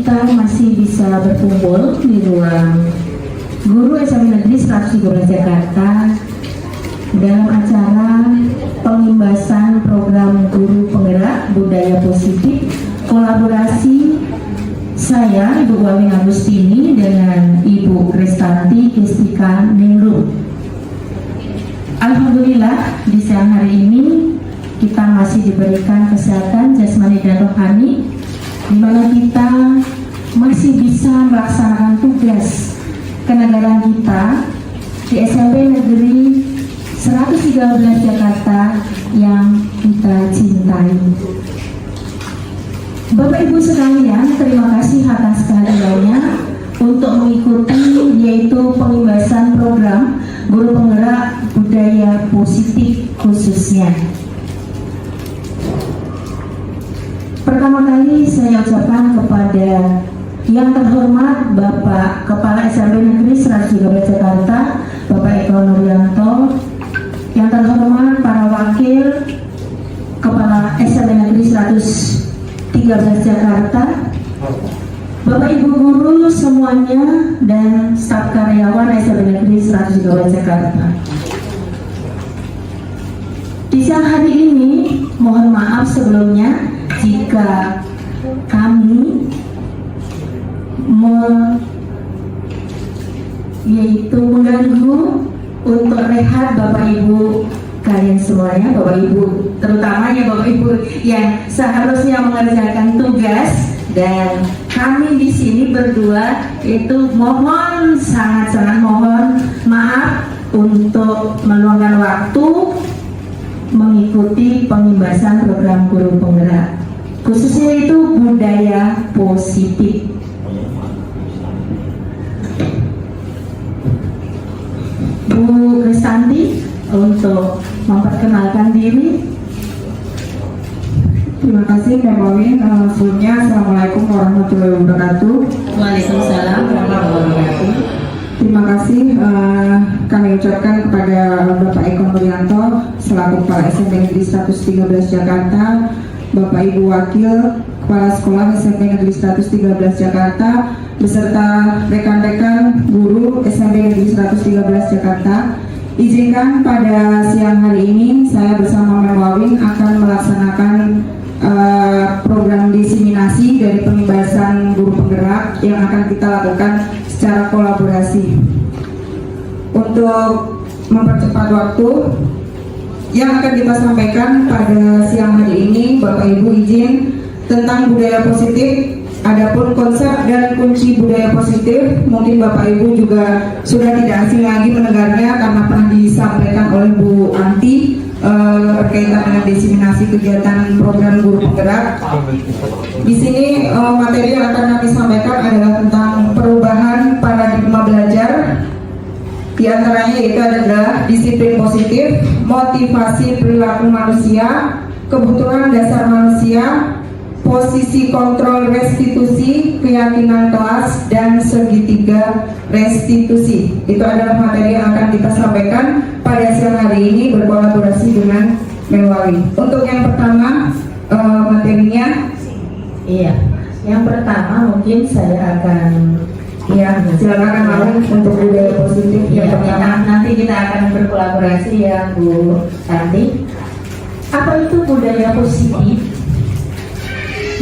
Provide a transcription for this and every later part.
kita masih bisa berkumpul di ruang Guru SMA Negeri 113 Jakarta dalam acara pengimbasan program Guru Penggerak Budaya Positif kolaborasi saya Ibu Wawing Agustini dengan Ibu Kristanti Kestika Ningrum. Alhamdulillah di siang hari ini kita masih diberikan kesehatan jasmani dan rohani, di mana kita masih bisa melaksanakan tugas kenegaraan kita di SMP Negeri 113 Jakarta yang kita cintai. Bapak Ibu sekalian, terima kasih atas kehadirannya untuk mengikuti yaitu pengimbasan program Guru Penggerak Budaya Positif khususnya. Pertama kali saya ucapkan kepada yang terhormat Bapak Kepala SMP Negeri 113 Jakarta, Bapak Eko Nuryanto, yang terhormat para wakil Kepala SMP Negeri 113 Jakarta, Bapak Ibu guru semuanya, dan staf karyawan SMP Negeri 113 Jakarta. Di siang hari ini, mohon maaf sebelumnya jika kami mengganggu untuk rehat Bapak Ibu kalian semuanya, Bapak Ibu terutamanya Bapak Ibu yang seharusnya mengerjakan tugas, dan kami di sini berdua itu mohon, sangat-sangat mohon maaf untuk meluangkan waktu mengikuti pengimbasan program Guru Penggerak, khususnya itu budaya positif. Bu Kristanti untuk memperkenalkan diri. Terima kasih Mbak Wawing. Sebelumnya Assalamualaikum warahmatullahi wabarakatuh. Waalaikumsalam warahmatullahi wabarakatuh. Terima kasih kami ucapkan kepada Bapak Eko Nuryanto selaku Kepala SMP Negeri 113 Jakarta, Bapak Ibu Wakil Kepala Sekolah SMP Negeri 113 Jakarta, beserta rekan-rekan guru SMP Negeri 113 Jakarta. Izinkan pada siang hari ini saya bersama Mbak Wawing akan melaksanakan program diseminasi dari pengimbasan Guru Penggerak yang akan kita lakukan secara kolaborasi. Untuk mempercepat waktu yang akan kita sampaikan pada siang hari ini, Bapak Ibu izin tentang budaya positif. Adapun konsep dan kunci budaya positif mungkin Bapak Ibu juga sudah tidak asing lagi mendengarnya karena pernah disampaikan oleh Bu Anti berkaitan dengan diseminasi kegiatan program Guru Penggerak. Di sini materi yang akan kami sampaikan adalah tentang perubahan paradigma belajar. Di antaranya yaitu adalah disiplin positif, motivasi perilaku manusia, kebutuhan dasar manusia, posisi kontrol restitusi, keyakinan kelas, dan segitiga restitusi. Itu adalah materi yang akan kita sampaikan pada siang hari ini berkolaborasi dengan Mewawi. Untuk yang pertama materinya, iya, yang pertama mungkin saya akan silakan Mawin untuk budaya positif yang pertama. Nanti kita akan berkolaborasi ya Bu Santi. Apa itu budaya positif?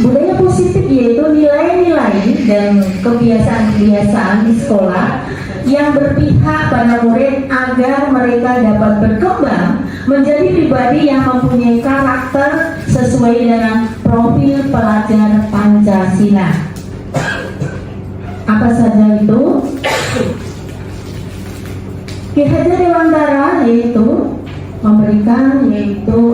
Budaya positif yaitu nilai-nilai dan kebiasaan-kebiasaan di sekolah yang berpihak pada murid agar mereka dapat berkembang menjadi pribadi yang mempunyai karakter sesuai dengan profil pelajar Pancasila. Apa saja itu? Ki Hajar Dewantara yaitu memberikan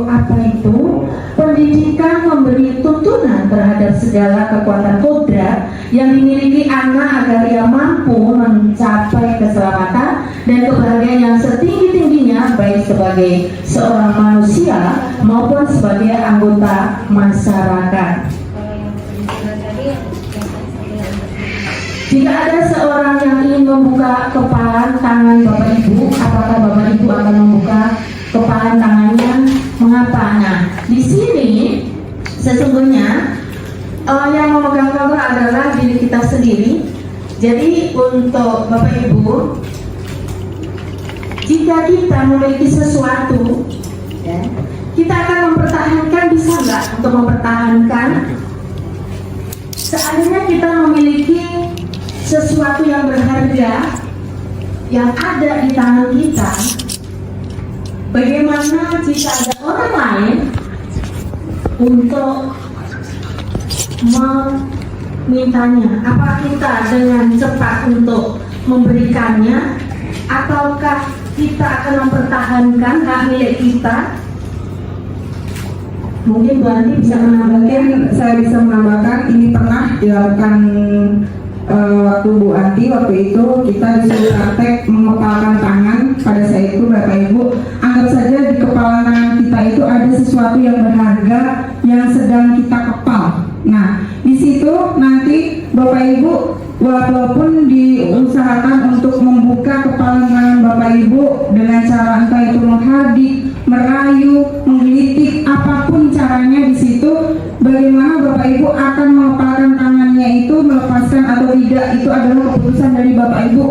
apa itu pendidikan, memberi tuntunan terhadap segala kekuatan kodrat yang dimiliki anak agar ia mampu mencapai keselamatan dan kebahagiaan yang setinggi-tingginya baik sebagai seorang manusia maupun sebagai anggota masyarakat. Jika ada seorang yang ingin membuka kepalan tangan Bapak Ibu, apakah Bapak Ibu akan membuka kepalan tangannya? Mengapa? Nah, di sini sesungguhnya yang memegang kontrol adalah diri sendiri. Jadi untuk Bapak Ibu, jika kita memiliki sesuatu, ya, kita akan mempertahankan, bisa nggak untuk mempertahankan? Seandainya kita memiliki sesuatu yang berharga yang ada di tangan kita, bagaimana jika ada orang lain untuk memintanya? Apa kita dengan cepat untuk memberikannya, ataukah kita akan mempertahankan hak milik kita? Mungkin Bu Andi bisa menambahkan. Mungkin saya bisa menambahkan, ini pernah dilakukan waktu Bu Andi, waktu itu kita disuruh praktek mengepalkan tangan. Pada saat itu Bapak Ibu, anggap saja di kepala tangan kita itu ada sesuatu yang berharga yang sedang kita kepal. Nah, di situ nanti Bapak Ibu, walaupun diusahakan untuk membuka kepala tangan Bapak Ibu dengan cara entah itu menghardik, merayu, menggelitik, apapun caranya, di situ bagaimana Bapak Ibu akan mengepalkan tangannya itu, melepaskan atau tidak, itu adalah keputusan dari Bapak Ibu.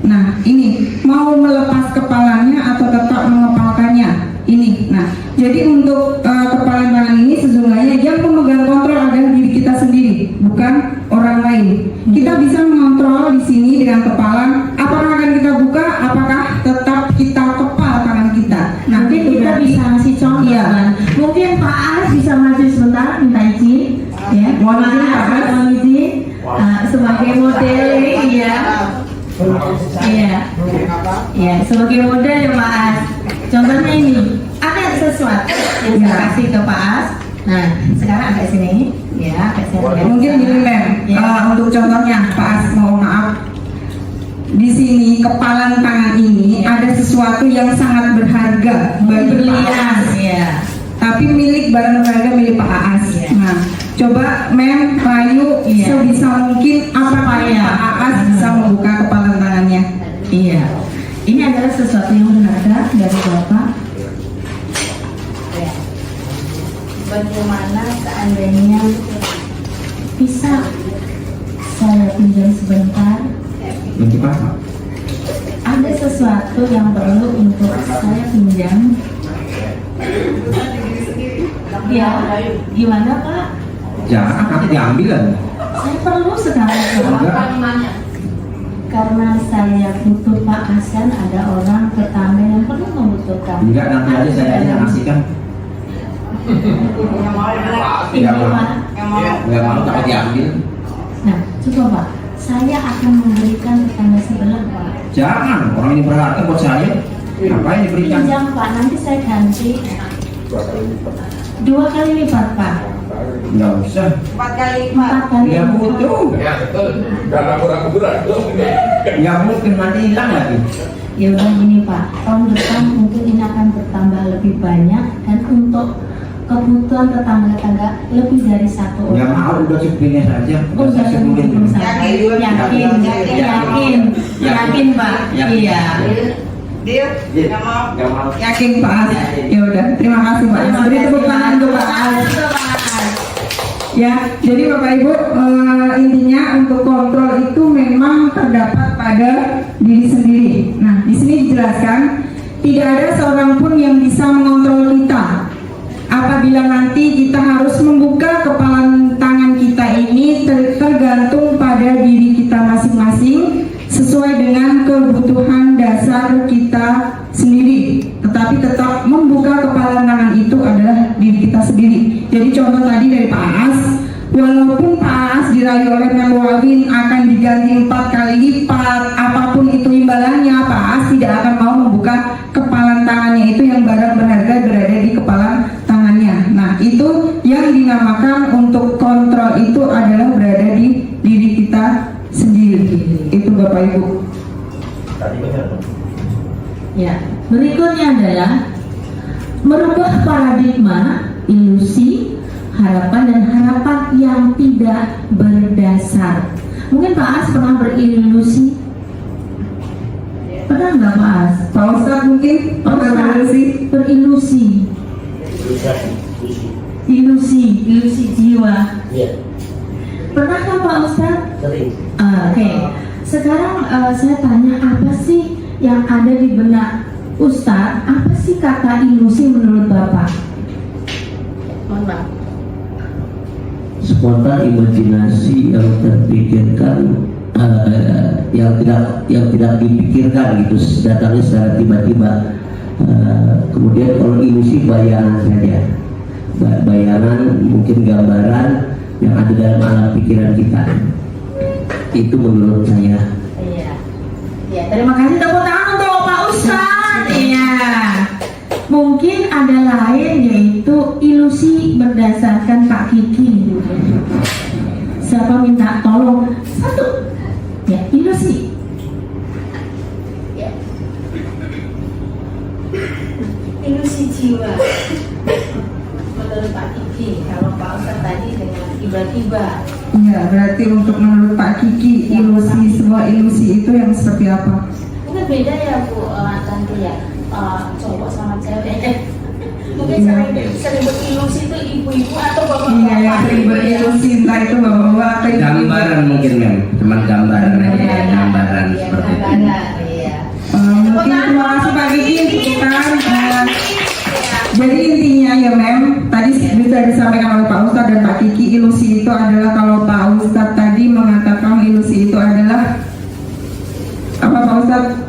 Nah, ini mau melepas kepalanya atau tetap mengepalkannya ini. Nah, jadi untuk kepalan tangan ini sesungguhnya yang pemegang kontrol adalah diri kita sendiri, bukan orang lain. Kita bisa mengontrol di sini dengan kepalan, apakah akan kita buka, apakah tetap kita kepal tangan kita. Nah, Mungkin kita bisa ngasih contoh, Iya. kan? Mungkin Pak As bisa maju sebentar, minta izin, ya. Mohon izin, Pak As. Mohon izin. Sebagai model, iya, iya, sebagai model ya Pak As. Contohnya ini, ada sesuatu yang saya kasih ke Pak As. Nah, sekarang agak sini, ya, agak sini. Mungkin gini Mem, Ya. untuk contohnya Pak As, mohon maaf, di sini kepalan tangan ini ada sesuatu yang sangat berharga bagi Pak Aas, ya. tapi milik barang berharga milik Pak Aas. Iya. Nah, coba Mem rayu Iya. sebisa mungkin apakah Supaya. Pak Aas bisa membuka kepalan tangannya. Iya, ini adalah sesuatu yang berharga dari Bapak. Ya. Bagaimana seandainya bisa saya pinjam sebentar? Ada sesuatu yang perlu untuk saya pinjam. Ya, gimana Pak? Jangan akan diambil. Saya perlu sekali Pak. Karena saya butuh Pak Hasan, ada orang pertama yang perlu membutuhkan. Enggak, nanti aja saya aja ngasihkan. Tidak mau. Enggak mau takut diambil. Nah, coba Pak, saya akan memberikan tetangga sebelah Pak. Jangan, orang ini berharga buat saya. Ngapain diberikan? Pinjam Pak, nanti saya ganti 2 kali lipat Pak. Enggak usah. 4 kali 4 kali Enggak lipat. butuh. Ya betul, gak ragu-ragu. Enggak mungkin nanti hilang lagi. Ya udah gini Pak, tahun depan mungkin ini akan bertambah lebih banyak, dan untuk kebutuhan tetangga-tetangga lebih dari 1 Enggak orang. mau, udah segini saja. Oh, Udah saya jangan sebutin. yakin Pak. Iya. Enggak mau. Yakin Pak Aas? Ya udah, terima kasih Pak Aas. Beri tepuk tangan untuk Pak Aas. Ya, jadi Bapak Ibu, intinya untuk kontrol itu memang terdapat pada diri sendiri. Nah, di sini dijelaskan tidak ada seorang pun yang bisa mengontrol kita. Apabila nanti kita harus membuka kepalan tangan kita ini tergantung pada diri kita masing-masing sesuai dengan kebutuhan dasar kita sendiri. Tetapi tetap membuka kepalan tangan itu adalah diri kita sendiri. Jadi contoh tadi dari Pak Aas, walaupun Pak Aas dirayu oleh Mem Wawin akan diganti 4 kali lipat, apapun itu imbalannya, Pak Aas tidak akan mau membuka kepalan tangannya itu yang barang berharga berada di kepalan tangannya. Nah, itu yang dinamakan untuk kontrol itu adalah berada di diri kita sendiri. Itu Bapak Ibu. Ya, berikutnya adalah merubah paradigma, ilusi, harapan dan harapan yang tidak berdasar. Mungkin Pak As pernah berilusi? Pernah nggak Pak As? Pak Ustadz mungkin Berilusi. Ilusi jiwa. Pernahkah Pak Ustadz? Sering. Oke. Sekarang saya tanya, apa sih yang ada di benak Ustadz? Apa sih kata ilusi menurut Bapak? Mohon maaf. Spontan imajinasi yang terpikirkan, yang tidak dipikirkan gitu, datangnya secara tiba-tiba. Kemudian kalau ilusi bayangan saja, bayangan mungkin gambaran yang ada dalam alam pikiran kita. Itu menurut saya. Iya. Ya, terima kasih, tepuk tangan untuk Pak Ustadz. Iya. Mungkin ada lain, yaitu ilusi berdasarkan Pak Kiki. Siapa minta tolong? Satu. Ya, ilusi. Ya. Ilusi jiwa. Menurut Pak Kiki, kalau Pak Ustadz tadi dengan tiba-tiba. Ya, berarti untuk menurut Pak Kiki, ilusi, sebuah ilusi itu yang seperti apa? Mungkin beda ya Bu, Tante ya, cowok sama cewek. Mungkin sering berilusi itu ibu-ibu atau bapak-bapak. Iya, yang sering berilusi, entah itu bapak-bapak atau ibu. Gambaran mungkin Mem, cuman gambaran aja ya, gambaran Iya, seperti itu. gambaran, iya. Mungkin terima kasih Pak Kiki untuk jadi intinya ya Mem, tadi bisa disampaikan oleh Pak Ustadz dan Pak Kiki, ilusi itu adalah, kalau Pak Ustadz tadi mengatakan ilusi itu adalah apa Pak Ustadz?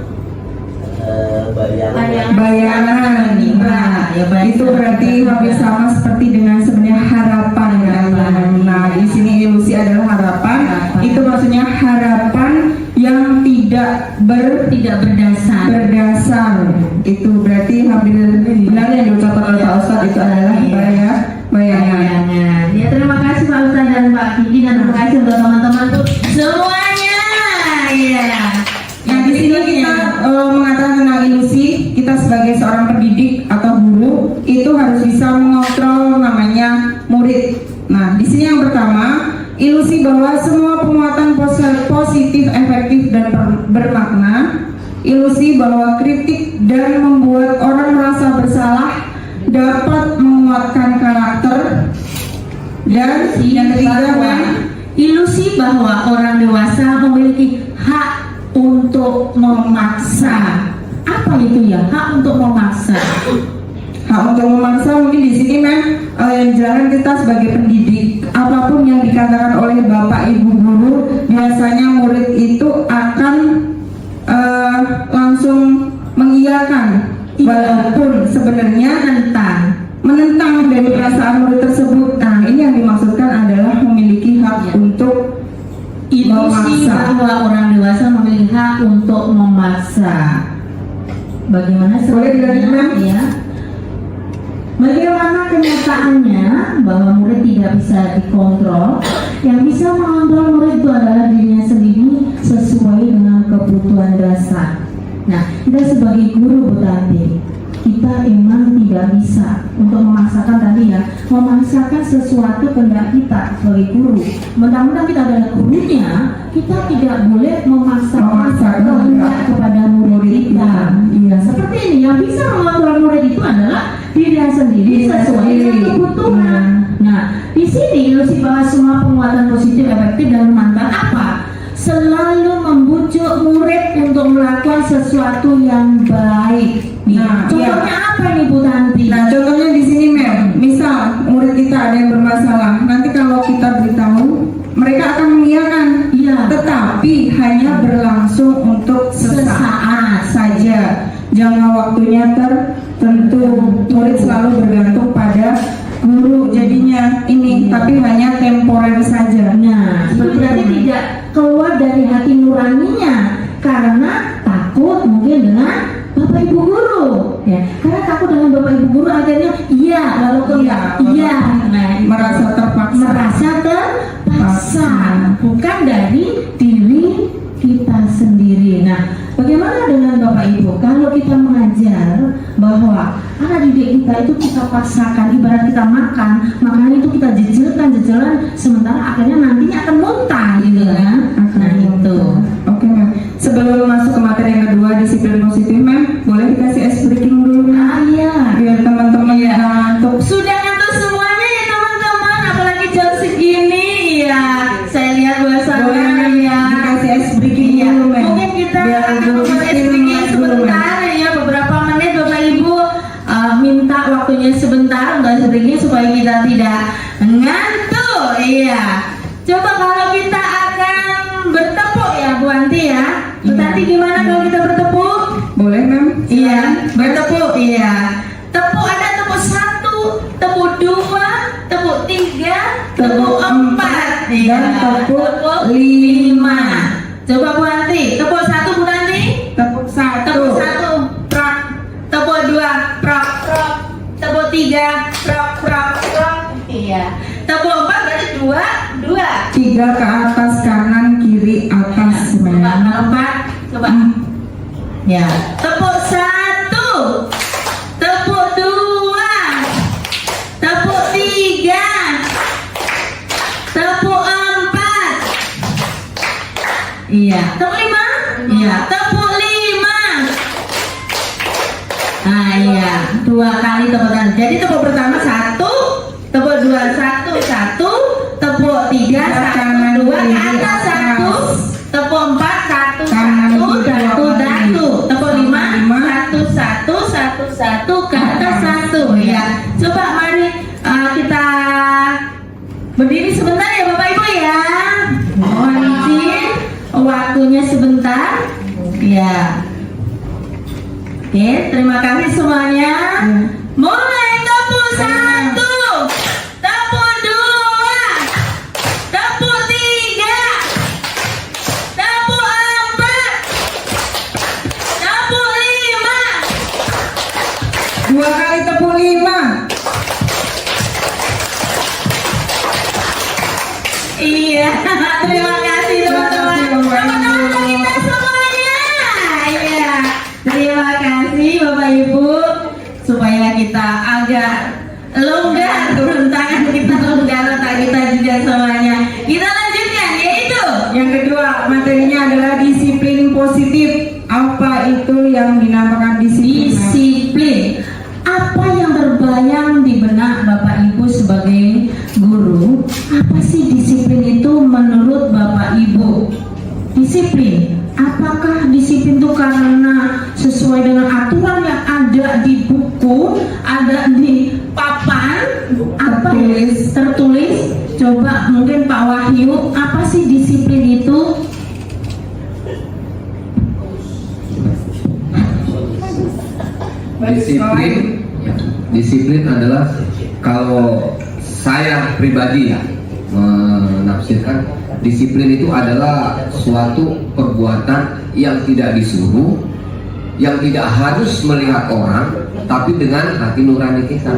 Bayangan. Nah, itu berarti hampir sama seperti dengan sebenarnya harapan ya. Nah, di sini ilusi adalah harapan. Itu maksudnya harapan yang tidak berdasar. Itu berarti hampir benar yang diucapkan oleh Pak Ustadz, itu adalah bayangan. Ya, terima kasih Pak Ustadz dan Pak Kiki, dan terima kasih untuk teman-teman semuanya. Iya. Nah, di sini kita mengatakan tentang ilusi. Kita sebagai seorang pendidik atau guru itu harus bisa mengontrol namanya murid. Nah, di sini yang pertama, ilusi bahwa semua penguatan positif, efektif dan bermakna. Ilusi bahwa kritik dan membuat orang merasa bersalah dapat menguatkan karakter. Dan yang ketiga, ilusi bahwa orang dewasa memiliki hak untuk memaksa. Apa itu ya, hak untuk memaksa? Hak untuk memaksa mungkin di sini jangan kita sebagai pendidik, apapun yang dikatakan oleh bapak ibu guru, biasanya murid itu akan langsung mengiyakan, walaupun sebenarnya menentang dari perasaan murid tersebut. Nah, ini yang dimaksudkan adalah memiliki hak untuk Ilusi bahwa orang dewasa memiliki hak untuk memaksa. Bagaimana sebenarnya? Ya. Bagaimana kenyataannya bahwa murid tidak bisa dikontrol? Yang bisa mengontrol murid itu adalah dirinya sendiri sesuai dengan kebutuhan dasar. Nah, kita sebagai guru, Bu Tanti, kita emang tidak bisa untuk memaksakan tadi ya, memaksakan sesuatu kehendak kita sebagai guru. Mentang-mentang kita adalah gurunya, kita tidak boleh memaksakan kehendak kepada murid kita. Iya, seperti ini, yang bisa mengontrol murid itu adalah dirinya sendiri sesuai dengan kebutuhan. Nah, di sini ilusi bahwa semua penguatan positif, efektif dan bermanfaat apa? Selalu membujuk murid untuk melakukan sesuatu yang baik. Nah, contohnya apa nih Bu Tanti? Nah, contohnya di sini Mem, misal murid kita ada yang bermasalah, nanti kalau kita beritahu, mereka akan mengiyakan. Iya. Tetapi hanya berlangsung untuk sesaat saja. Jangka waktunya tertentu. Murid selalu bergantung pada guru jadinya ini, tapi hanya temporer saja. Nah, seperti tadi tidak keluar dari hati nuraninya karena takut mungkin dengan Bapak Ibu guru, ya. Karena takut dengan Bapak Ibu guru akhirnya iya, lalu iya. Nah, merasa terpaksa, bukan dari diri kita sendiri. Nah, bagaimana dengan Bapak Ibu? Kalau kita mengajar bahwa anak didik kita itu kita paksakan, ibarat kita makan, makanan itu kita jejelan, sementara akhirnya nantinya akan muntah gitu kan? Nah itu. Oke Mem, sebelum masuk ke materi yang kedua, disiplin positif Mem, boleh dikasih ice breaking dulu Mem? Iya. Biar teman-teman yang ngantuk. Sudah ngantuk semuanya ya teman-teman, apalagi jam segini ya. Saya lihat tepuk 5. Coba Bu Nanti, tepuk 1 Bu Nanti. Tepuk 1. Tepuk 1, prok. Tepuk 2, prok, prok. Tepuk 3, prok, prok, prok. Iya. Tepuk 4 berarti 2, 2. 3 ke atas, kanan, kiri, atas. Coba kalau 4, coba. Ya. Tepuk 1, tepuk 2, tepuk 3, tepuk 4. Iya. Tepuk 5. Iya. Tepuk 5. Nah, iya. 2 kali tepuk tangan. Jadi tepuk pertama 1, tepuk 2 1, tepuk 3 1, 2 ke atas 1, tepuk 4 1, 1, 1, tepuk 5 1, 1, ke atas 1. Ya. Coba mari kita berdiri sebentar ya Bapak Ibu ya. Mohon izin waktunya sebentar. Ya. Oke, terima kasih semuanya. Mulai tepuk 1, tepuk 2, tepuk 3, tepuk 4, tepuk 5. 2 kali tepuk 5. Iya, terima kasih teman-teman. Teman-teman kita semuanya. Iya, terima kasih Bapak Ibu. Supaya kita agak longgar, turun tangan kita longgar, otak kita juga semuanya. Kita lanjutkan yaitu Yang kedua, materinya adalah disiplin positif. Apa itu yang dinamakan disiplin? disiplin. Apa yang terbayang di benak Bapak Ibu sebagai guru? Apa sih disiplin itu menurut Bapak Ibu? Disiplin. Apakah disiplin itu karena sesuai dengan aturan yang ada di buku, ada di papan, apa tertulis? Coba mungkin Pak Wahyu, apa sih disiplin itu? Disiplin adalah, kalau saya pribadi menafsirkan, disiplin itu adalah suatu perbuatan yang tidak disuruh, yang tidak harus melihat orang, tapi dengan hati nurani kita.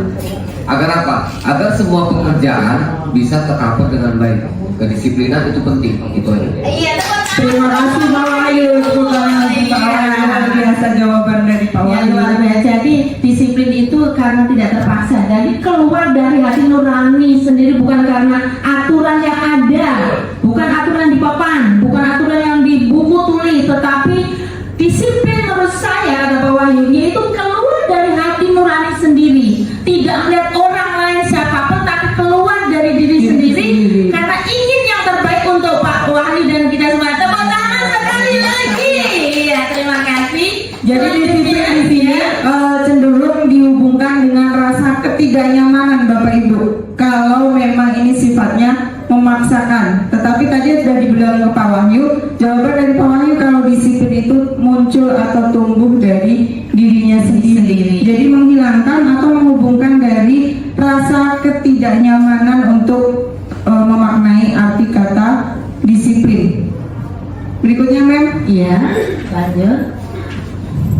Agar apa? Agar semua pekerjaan bisa tercover dengan baik. Kedisiplinan itu penting, itu aja. Iya, Terima kasih Pak Wahyu. Luar biasa jawaban dari Pak Ya, Wahyu. luar biasa. Jadi disiplin itu karena tidak terpaksa, jadi keluar dari hati nurani sendiri, bukan karena aturan yang ada, bukan aturan di papan, bukan aturan yang di buku tulis, tetapi disiplin menurut saya kata Pak Wahyu yaitu keluar dari hati nurani sendiri, tidak melihat orang lain siapapun, tapi keluar dari diri sendiri karena ingin yang terbaik untuk Pak Wahyu dan kita semua. Tepuk tangan sekali lagi. Iya, terima kasih. Jadi disiplin di sini cenderung dihubungkan dengan rasa ketidaknyamanan Bapak Ibu. Kalau memang ini sifatnya memaksakan. Tetapi tadi sudah dibilang ke Pak Wahyu, jawaban dari Pak Wahyu kalau disiplin itu muncul atau tumbuh dari dirinya sendiri. Jadi menghilangkan atau menghubungkan dari rasa ketidaknyamanan untuk memaknai arti kata disiplin. Berikutnya Mem. Iya, lanjut.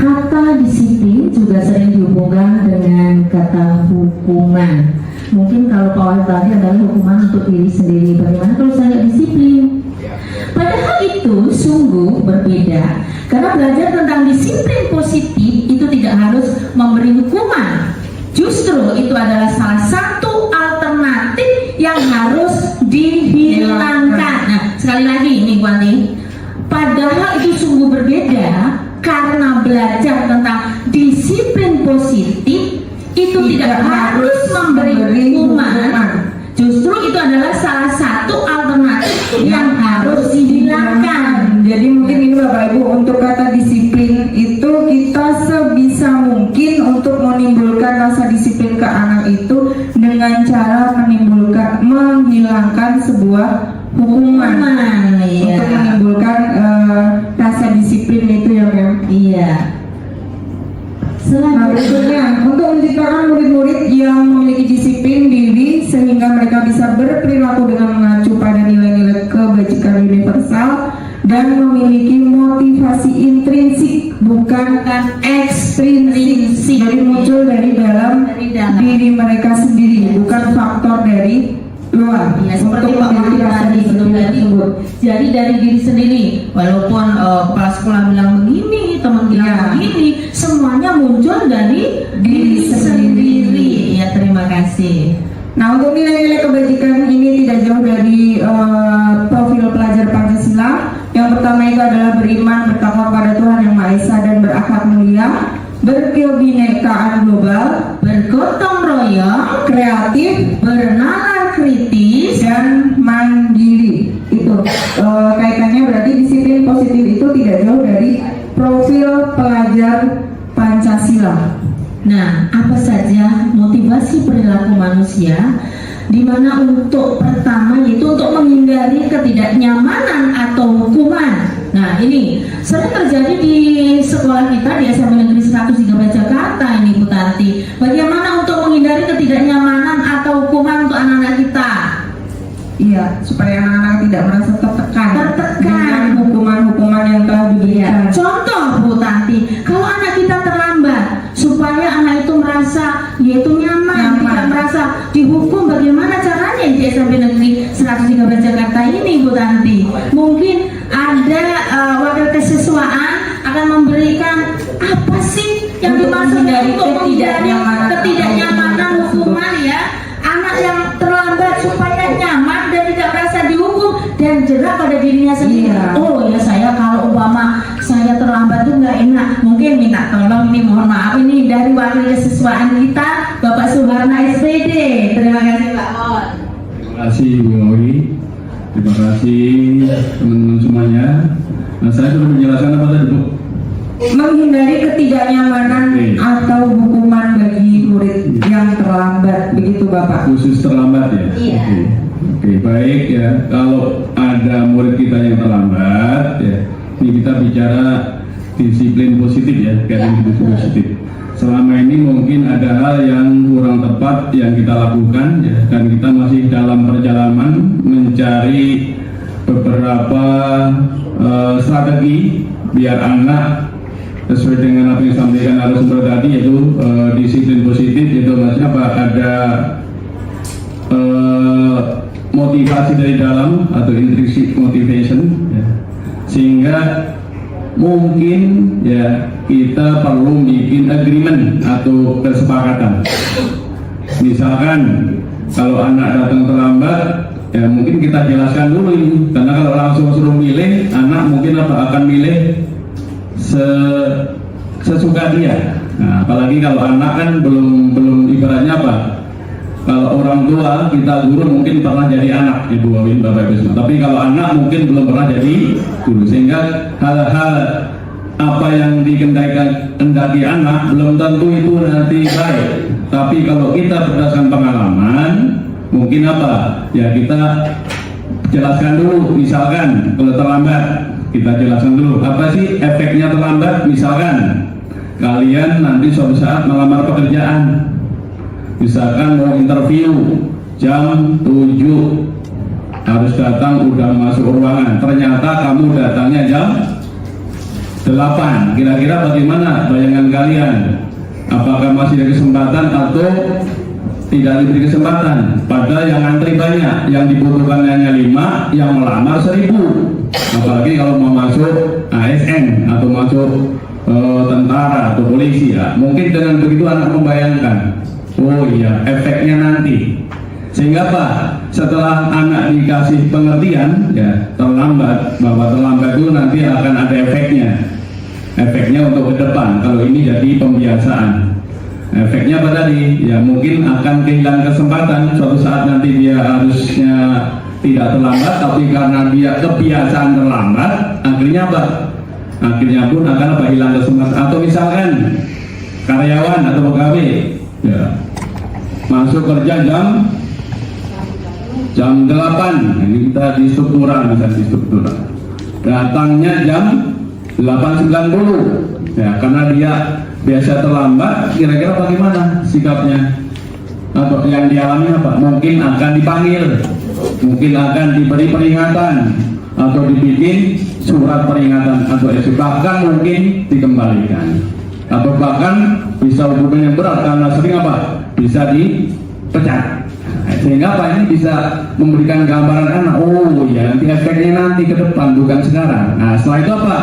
Kata disiplin juga sering dihubungkan dengan kata hukuman. Mungkin kalau Pak Wahyu tadi adalah hukuman untuk diri sendiri. Bagaimana kalau saya nggak disiplin? Padahal itu sungguh berbeda. Karena belajar tentang disiplin positif itu tidak harus memberi hukuman. Justru itu adalah salah satu alternatif yang harus dihilangkan. Nah, sekali lagi ini Bu Andi. Padahal itu sungguh berbeda karena belajar tentang disiplin positif itu tidak harus memberi hukuman. Justru itu adalah salah satu alternatif yang harus dihilangkan. Jadi mungkin ini Bapak Ibu, untuk kata disiplin itu kita sebisa mungkin untuk menimbulkan rasa disiplin ke anak itu dengan cara menghilangkan sebuah hukuman. Iya. Untuk menimbulkan rasa disiplin itu ya Mem. Iya. Nah, berikutnya, untuk menciptakan murid-murid yang memiliki disiplin diri sehingga mereka bisa berperilaku dengan mengacu pada nilai-nilai kebajikan universal dan memiliki motivasi intrinsik bukan ekstrinsik, jadi muncul dari dalam diri mereka sendiri, bukan faktor dari luar. Ya, seperti untuk Pak memiliki Muhammad rasa tadi disiplin tersebut. jadi dari diri sendiri, walaupun kepala sekolah bilang begini, teman bilang Ya. begini, semuanya muncul dari diri sendiri. Ya, terima kasih. Nah, untuk nilai-nilai kebajikan ini tidak jauh dari profil pelajar Pancasila. Yang pertama itu adalah beriman, bertakwa kepada Tuhan Yang Maha Esa dan berakhlak mulia, berkebinekaan global, Bergotong royong, kreatif, bernalar kritis, dan mandiri. Itu kaitannya berarti disiplin positif itu tidak jauh dari profil pelajar Pancasila. Nah, apa saja motivasi perilaku manusia, di mana untuk pertama yaitu untuk menghindari ketidaknyamanan atau hukuman. Nah, ini sering terjadi di sekolah kita di SMP Negeri 113 Jakarta ini, Bu Tanti. Bagaimana untuk menghindari ketidaknyamanan atau hukuman untuk anak-anak kita? Iya, supaya anak-anak tidak merasa tertekan dengan hukuman-hukuman yang telah diberikan. Contoh, Bu Tanti, kalau anak kita terlambat, supaya anak itu merasa yaitu nyaman, tidak merasa dihukum, bagaimana caranya di SMP Negeri 113 Jakarta ini, Bu Tanti? Mungkin ada wakil kesiswaan akan memberikan apa sih yang Untuk dimaksud menghindari untuk menghindari ketidaknyamanan hukuman ya, anak yang terlambat supaya nyaman dan tidak merasa dihukum dan jerak pada dirinya sendiri. Iya. Oh ya, saya kalau umpama saya terlambat tuh nggak enak, mungkin minta tolong ini, mohon maaf ini dari wakil kesiswaan kita Bapak Suharna SPD. Terima kasih Pak Mon. Terima kasih Bu Owi, terima kasih teman-teman semuanya. Nah, saya sudah menjelaskan apa tadi Bu? Menghindari ketidaknyamanan atau hukuman bagi murid yang terlambat, begitu Bapak. Khusus terlambat ya? Iya. Oke, baik ya. Kalau ada murid kita yang terlambat ya, ini kita bicara disiplin positif ya, kayak disiplin positif. Selama ini mungkin ada hal yang kurang tepat yang kita lakukan ya, dan kita masih dalam perjalanan mencari beberapa strategi biar anak sesuai dengan apa yang disampaikan narasumber tadi, yaitu disiplin positif, yaitu maksudnya apa, ada motivasi dari dalam atau intrinsic motivation ya. Sehingga mungkin ya kita perlu bikin agreement atau kesepakatan. Misalkan kalau anak datang terlambat ya mungkin kita jelaskan dulu ini, karena kalau langsung suruh milih, anak mungkin akan milih sesuka dia. Nah, apalagi kalau anak kan belum ibaratnya apa, kalau orang tua kita guru mungkin pernah jadi anak, Ibu Wawin, Bapak Ibu semua. Tapi kalau anak mungkin belum pernah jadi guru, sehingga hal-hal apa yang dikehendaki anak belum tentu itu nanti baik. Tapi kalau kita berdasarkan pengalaman, mungkin apa ya kita jelaskan dulu. Misalkan kalau terlambat, kita jelaskan dulu apa sih efeknya terlambat. Misalkan kalian nanti suatu saat melamar pekerjaan, misalkan mau interview jam 7 harus datang udah masuk ruangan, ternyata kamu datangnya jam 8, kira-kira bagaimana bayangan kalian? Apakah masih ada kesempatan atau tidak diberi kesempatan? Padahal yang antri banyak, yang dibutuhkan hanya 5, yang melamar 1000. Apalagi kalau mau masuk ASN atau masuk tentara atau polisi ya. Mungkin dengan begitu anak membayangkan, oh iya efeknya nanti. Sehingga Pak, setelah anak dikasih pengertian ya terlambat, bahwa terlambat itu nanti akan ada efeknya. Efeknya untuk ke depan, kalau ini jadi pembiasaan. Efeknya apa tadi? Ya mungkin akan kehilangan kesempatan. Suatu saat nanti dia harusnya tidak terlambat, tapi karena dia kebiasaan terlambat, akhirnya apa? Akhirnya pun akan apa? Hilang kesempatan. Atau misalkan karyawan atau pegawai ya masuk kerja jam 8, ini kita di struktural, bisa di struktural. Datangnya jam 8.90 ya, karena dia biasa terlambat, kira-kira bagaimana sikapnya atau yang dialami apa? Mungkin akan dipanggil mungkin akan diberi peringatan atau dibikin surat peringatan atau bahkan mungkin dikembalikan atau bahkan bisa hukuman yang berat karena sering apa? Bisa dipecat. Sehingga apa, ini bisa memberikan gambaran anak, oh ya nanti efeknya nanti ke depan bukan sekarang. Nah setelah itu apa?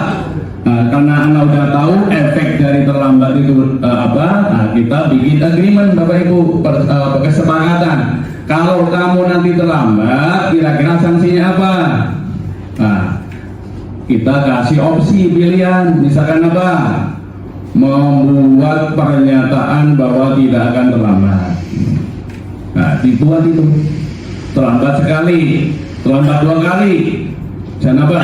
Karena anak udah tahu efek dari terlambat itu apa? Nah, kita bikin agreement Bapak Ibu, kesepakatan. Kalau kamu nanti terlambat, kira-kira sanksinya apa? Nah, kita kasih opsi pilihan, misalkan apa? Membuat pernyataan bahwa tidak akan terlambat. Nah, dibuat itu terlambat sekali, terlambat 2 kali, jangan apa?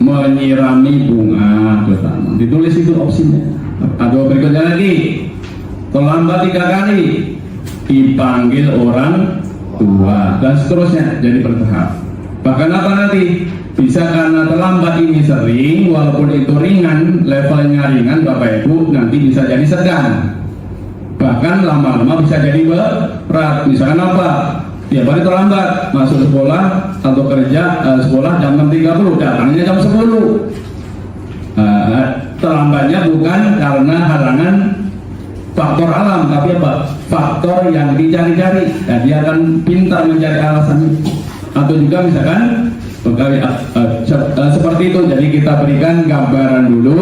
Menyirami bunga pertama. Ditulis itu opsinya. Atau berikutnya lagi, terlambat 3 kali, dipanggil orang tua dan seterusnya, jadi bertahap. Bahkan apa nanti? Bisa karena terlambat ini sering, walaupun itu ringan, levelnya ringan Bapak Ibu, nanti bisa jadi sedang. Bahkan lama-lama bisa jadi berat. Misalkan apa? Tiap hari terlambat masuk sekolah atau kerja, sekolah jam 6.30, datangnya jam 10. Terlambatnya bukan karena halangan faktor alam, tapi apa? Faktor yang dicari-cari. Dia akan pintar mencari alasannya. Atau juga misalkan seperti itu. Jadi kita berikan gambaran dulu,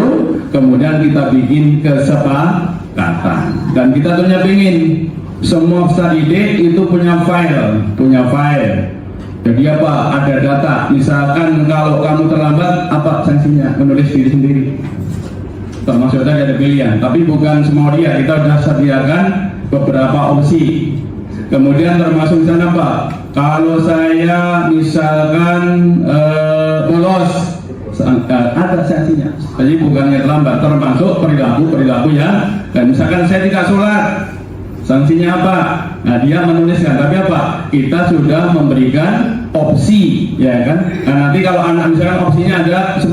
kemudian kita bikin kesepakatan, dan kita tentunya ingin semua study date itu punya file. Jadi apa? Ada data. Misalkan kalau kamu terlambat, apa sanksinya? Menulis diri sendiri. Termasuk tadi ada pilihan, tapi bukan semua dia. Kita sudah sediakan beberapa opsi. Kemudian termasuk misalnya apa? Kalau saya misalkan bolos, ada sanksinya. Jadi bukannya terlambat, termasuk perilaku ya. Dan misalkan saya tidak sholat, sanksinya apa? Nah dia menuliskan, tapi apa? Kita sudah memberikan opsi, ya kan? Nah, nanti kalau anak misalkan opsinya ada 10,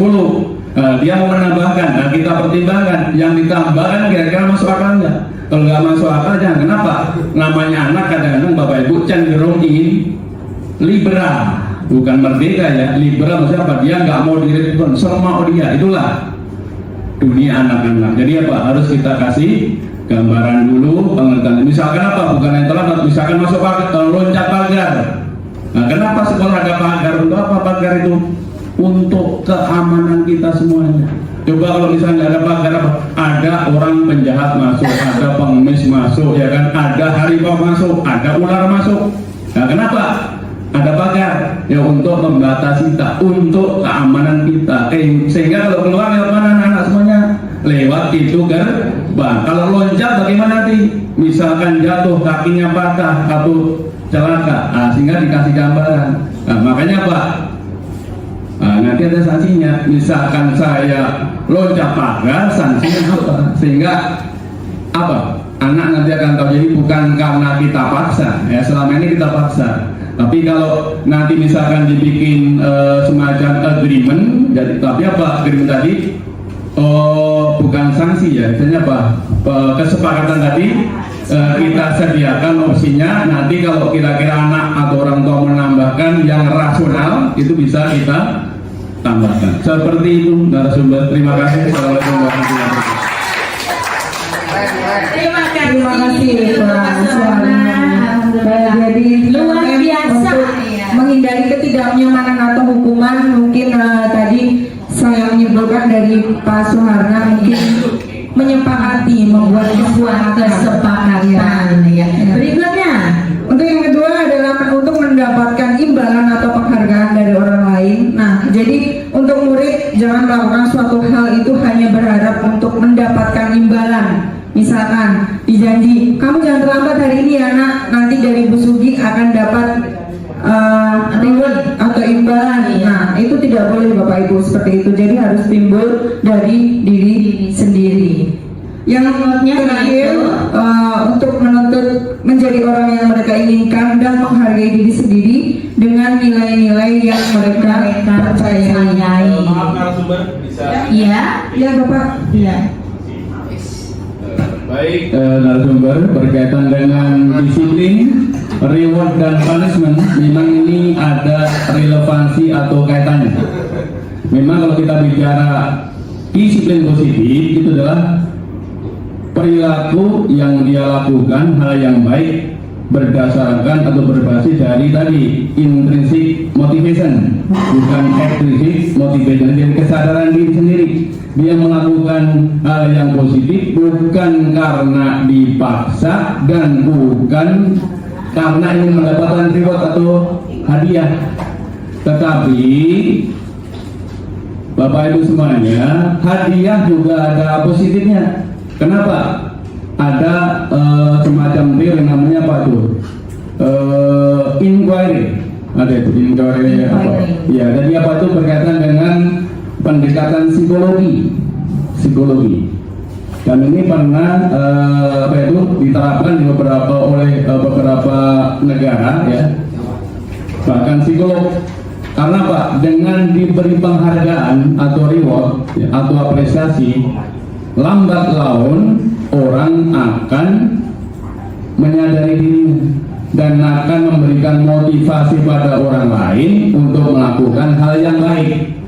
dia mau menambahkan, nah kita pertimbangkan. Yang ditambahkan kira-kira masuk akal nggak? Kalau nggak masuk akal jangan. Kenapa? Namanya anak kadang-kadang Bapak Ibu cenderung ingin liberal, bukan merdeka ya. Liberal maksudnya apa? Dia nggak mau direspon, semau dia. Itulah dunia anak-anak. Jadi apa? Harus kita kasih gambaran dulu, pengertian. Misalkan apa? Bukan yang terlambat. Misalkan masuk pagar, loncat pagar. Nah, kenapa sekolah ada pagar? Untuk apa pagar itu? Untuk keamanan kita semuanya. Coba kalau misalnya ada pagar apa? Ada orang penjahat masuk, ada pengemis masuk, ya kan? Ada harimau masuk, ada ular masuk. Nah, kenapa? Ada pagar ya untuk membatasi kita, untuk keamanan kita. Sehingga kalau keluar lewat mana anak-anak semuanya? Lewat itu gerbang. Kalau loncat bagaimana nanti? Misalkan jatuh, kakinya patah atau celaka, sehingga dikasih gambaran. Nah, makanya apa? Nanti ada sanksinya. Misalkan saya loncat pagar, sanksinya apa? Sehingga apa? Anak nanti akan tahu. Jadi bukan karena kita paksa, ya selama ini kita paksa. Tapi kalau nanti misalkan dibikin semacam agreement, jadi tapi apa agreement tadi? Bukan sanksi ya, misalnya apa? Kesepakatan tadi kita sediakan opsinya. Nanti kalau kira-kira anak atau orang tua menambahkan yang rasional, itu bisa kita tambahkan. Seperti itu narasumber. Terima kasih. Assalamualaikum warahmatullahi wabarakatuh. Terima kasih Jadi luar biasa untuk ya. menghindari ketidaknyamanan atau hukuman, mungkin tadi saya menyimpulkan dari Pak Suharna mungkin menyepakati membuat Sebuah kesepakatan ya. Berikutnya Untuk yang kedua adalah untuk mendapatkan imbalan atau penghargaan dari orang lain. Nah, jadi untuk murid jangan melakukan suatu hal itu hanya berharap untuk mendapatkan imbalan. Misalkan dijanji, kamu jangan terlambat hari ini ya nak, nanti dari Bu Sugi akan dapat reward atau imbalan. Nah, itu tidak boleh Bapak Ibu seperti itu. Jadi harus timbul dari diri sendiri. Yang terakhir untuk menuntut menjadi orang yang mereka inginkan dan menghargai diri sendiri dengan nilai-nilai yang mereka percayai. Maaf narasumber, bisa? Iya. Ya Bapak. Iya. Baik. Narasumber berkaitan dengan disiplin reward dan punishment memang ini ada relevansi atau kaitannya. Memang kalau kita bicara disiplin positif itu adalah perilaku yang dia lakukan hal yang baik berdasarkan atau berbasis dari tadi intrinsic motivation, bukan extrinsic motivation, dari kesadaran diri sendiri. Dia melakukan hal yang positif bukan karena dipaksa dan bukan karena ingin mendapatkan reward atau hadiah, tetapi Bapak Ibu semuanya, hadiah juga ada positifnya. Kenapa? Ada semacam teori namanya apa tuh? Inquiry. Ada itu inquiry apa? Ya, jadi apa itu berkaitan dengan pendekatan psikologi. Dan ini pernah apa itu diterapkan di beberapa negara ya. Bahkan psikolog. Karena apa? Dengan diberi penghargaan atau reward ya, atau apresiasi, lambat laun orang akan menyadari dirinya dan akan memberikan motivasi pada orang lain untuk melakukan hal yang baik.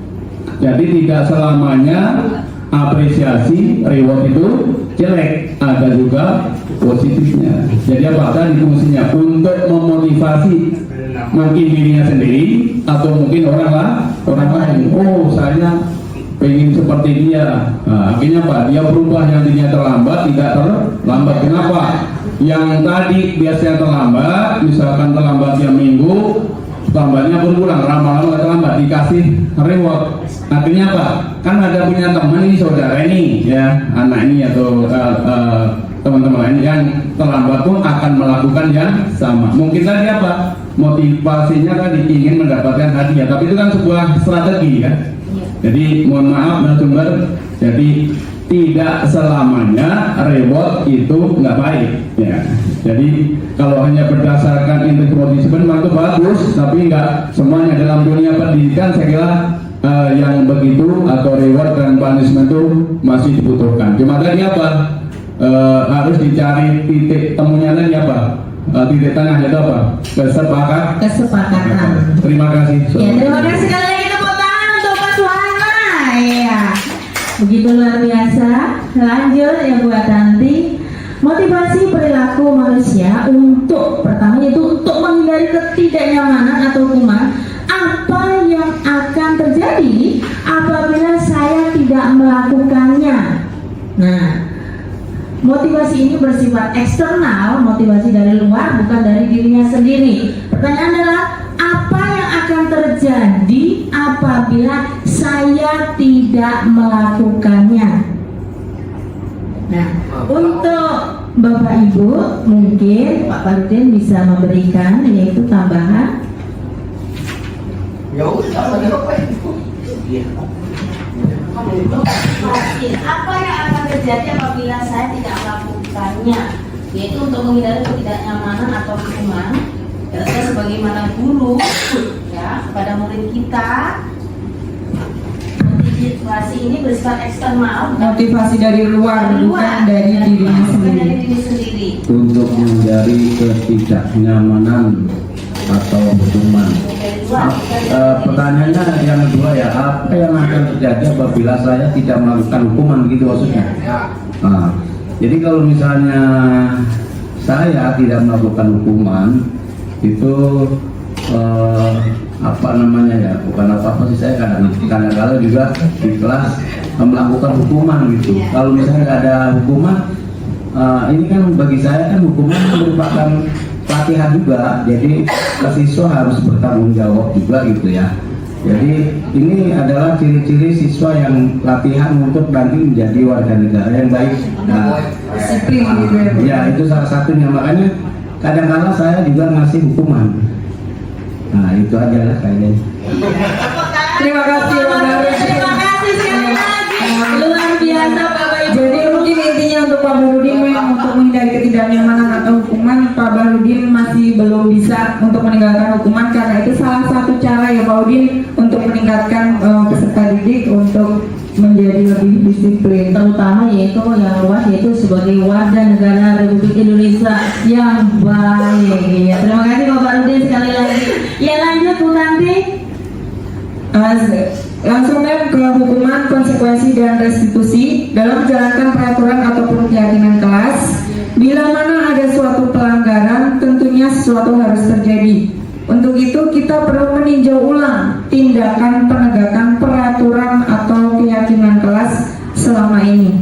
Jadi tidak selamanya apresiasi reward itu jelek, ada juga positifnya. Jadi apa tadi fungsinya? Untuk memotivasi mungkin dirinya sendiri atau mungkin orang lain. Oh, saya pengen seperti dia. Nah, akhirnya apa? Dia berubah, yang tadinya terlambat tidak terlambat. Kenapa? Yang tadi biasanya terlambat, misalkan terlambat tiap minggu, lambatnya berulang, lama-lama terlambat, dikasih reward. Akhirnya apa? Kan ada punya teman ini, saudara ini, ya, anak ini atau teman-teman lain yang terlambat pun akan melakukan yang sama. Mungkin tadi apa? Motivasinya tadi ingin mendapatkan hadiah, tapi itu kan sebuah strategi ya. Jadi mohon maaf narasumber, jadi tidak selamanya reward itu nggak baik ya. Jadi kalau hanya berdasarkan intrinsic motivation itu bagus, tapi nggak semuanya. Dalam dunia pendidikan saya kira yang begitu atau reward dan punishment itu masih dibutuhkan. Cuma tadi apa? Harus dicari titik temunya tadi apa? Titik tengah itu apa? Kesepakatan. Terima kasih. Ya, terima kasih sekali lagi tepuk tangan untuk Pak Suhana. Ya, begitu luar biasa. Lanjut ya buat nanti motivasi perilaku manusia untuk pertama yaitu untuk menghindari ketidaknyamanan atau hukuman. Apa yang akan terjadi apabila saya tidak melakukannya? Nah, motivasi ini bersifat eksternal, motivasi dari luar, bukan dari dirinya sendiri. Pertanyaan adalah, apa yang akan terjadi apabila saya tidak melakukannya? Nah, untuk Bapak Ibu, mungkin Pak Farudin bisa memberikan yaitu tambahan. Apa yang akan terjadi apabila saya tidak melakukannya, yaitu untuk menghindari ketidaknyamanan atau hukuman. Saya sebagaimana guru ya kepada murid kita, motivasi ini bersifat eksternal, Motivasi dari luar, bukan dari dirinya sendiri. Untuk menghindari ketidaknyamanan atau hukuman. Pertanyaannya yang kedua ya, apa yang akan terjadi apabila saya tidak melakukan hukuman, gitu maksudnya? Nah, jadi kalau misalnya saya tidak melakukan hukuman itu apa namanya ya, bukan apa-apa sih, saya kadang-kadang juga di kelas melakukan hukuman gitu. Kalau misalnya nggak ada hukuman, ini kan bagi saya kan hukuman merupakan pelatihan juga, jadi siswa harus bertanggung jawab juga gitu ya. Jadi ini adalah ciri-ciri siswa yang latihan untuk nanti menjadi warga negara yang baik. Nah, disiplin gitu ya itu salah satunya, makanya kadang-kadang saya juga ngasih hukuman. Nah itu aja lah kayaknya. Terima kasih Pak Barudin. Terima kasih sekali lagi. Luar biasa Bapak Ibu. Jadi mungkin intinya untuk Pak Barudin memang untuk menghindari ketidaknyamanan atau hukuman, Pak Barudin masih belum bisa untuk meninggalkan hukuman, karena itu salah satu cara ya Pak Udin untuk meningkatkan peserta didik untuk menjadi lebih disiplin. terutama yaitu yang luas, yaitu sebagai warga negara Republik Indonesia yang baik. Ya, terima kasih Bapak Rudin sekali lagi. Ya, lanjut Bu Tanti. Langsung ke hukuman, konsekuensi dan restitusi dalam menjalankan peraturan ataupun keyakinan kelas. Bila mana ada suatu pelanggaran, tentunya sesuatu harus terjadi. Untuk itu kita perlu meninjau ulang tindakan penegakan peraturan atau keyakinan kelas selama ini.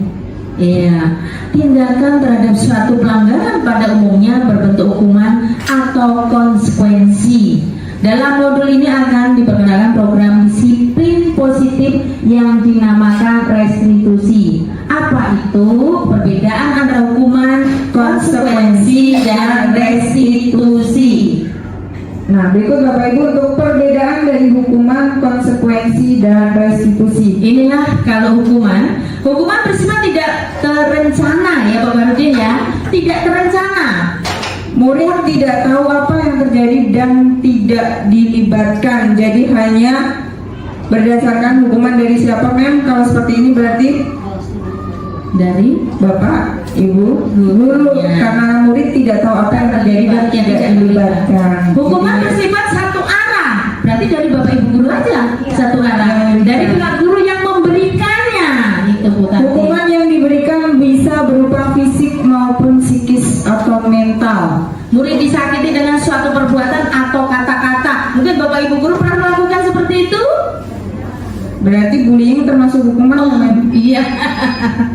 Iya, tindakan terhadap suatu pelanggaran pada umumnya berbentuk hukuman atau konsekuensi. Dalam modul ini akan diperkenalkan program disiplin positif yang dinamakan restitusi. Apa itu? Perbedaan antara hukuman, konsekuensi, dan restitusi. Nah, berikut Bapak Ibu untuk perbedaan dari hukuman, konsekuensi, dan restitusi. Inilah kalau hukuman bersifat tidak terencana ya Bapak Rudin ya, tidak terencana. Murid tidak tahu apa yang terjadi dan tidak dilibatkan. Jadi hanya berdasarkan hukuman dari siapa, Mem? Kalau seperti ini berarti Dari Bapak, Ibu, guru, Ya. karena murid tidak tahu apa yang terjadi dan tidak dilibatkan. hukuman bersifat satu arah, berarti dari Bapak Ibu guru aja satu arah. Dari pihak guru yang memberikannya, itu Bu Tanti. Hukuman yang diberikan bisa berupa fisik maupun psikis atau mental. Murid disakiti dengan suatu perbuatan atau kata-kata. Mungkin Bapak Ibu guru pernah melakukan seperti itu? Berarti bullying termasuk hukuman, Mem? Iya.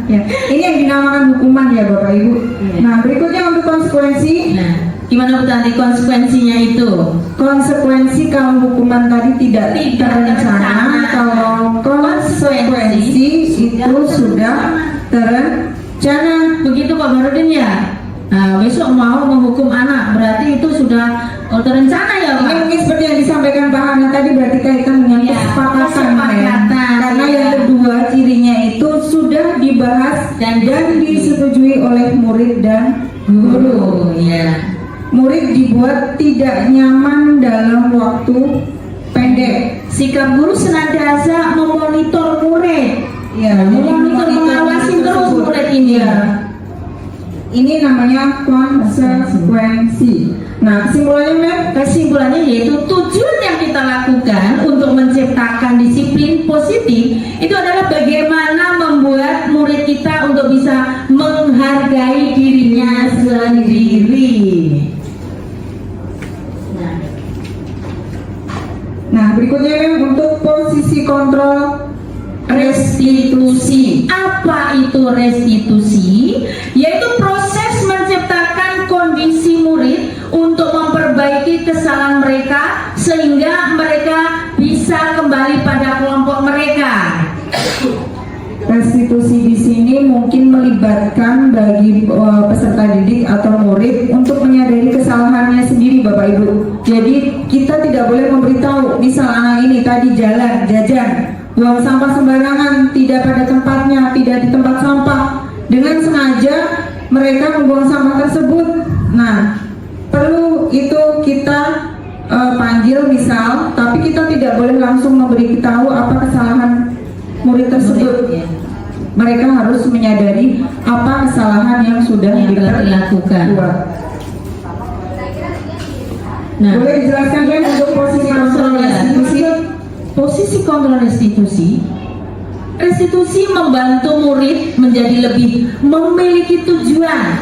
Ya. Ini yang dinamakan hukuman ya Bapak Ibu. Iya. Nah, berikutnya untuk konsekuensi. Nah, gimana Bu Tanti konsekuensinya itu? Konsekuensi kalau hukuman tadi tidak terencana, kalau konsekuensi itu sudah terencana. Begitu Pak Barudin ya? Nah, besok mau menghukum anak, berarti itu sudah terencana ya Ini Pak? mungkin seperti yang disampaikan Pak Hana tadi, berarti kaitan dengan Ya, kesepakatan. kesepakatan. Karena Ya. yang kedua cirinya itu sudah dibahas Dan dan disetujui oleh murid dan guru. Ya. Murid dibuat tidak nyaman dalam waktu pendek. Sikap guru senantiasa memonitor murid. Ya, Memonitor, mengawasi terus murid ini. Ya. Ini namanya konsekuensi. Nah, kesimpulannya, Mem? Kesimpulannya yaitu tujuan yang kita lakukan untuk menciptakan disiplin positif itu adalah bagaimana membuat murid kita untuk bisa menghargai dirinya sendiri. Nah, berikutnya, Mem, untuk posisi kontrol Restitusi. Apa itu restitusi? Yaitu proses menciptakan kondisi murid untuk memperbaiki kesalahan mereka sehingga mereka bisa kembali pada kelompok mereka. restitusi di sini mungkin melibatkan bagi peserta didik atau murid untuk menyadari kesalahannya sendiri, Bapak Ibu. Jadi kita tidak boleh memberitahu, misal anak ini tadi jalan, jajan, buang sampah sembarangan, tidak pada tempatnya, tidak di tempat sampah. Dengan sengaja mereka membuang sampah tersebut. Nah, perlu itu kita panggil misal, tapi kita tidak boleh langsung memberitahu apa kesalahan murid tersebut. Mereka harus menyadari apa kesalahan yang sudah Yang telah dilakukan. dilakukan. Nah, Boleh dijelaskan kan untuk posisi kontrol restitusi? posisi kontrol restitusi membantu murid menjadi lebih memiliki tujuan,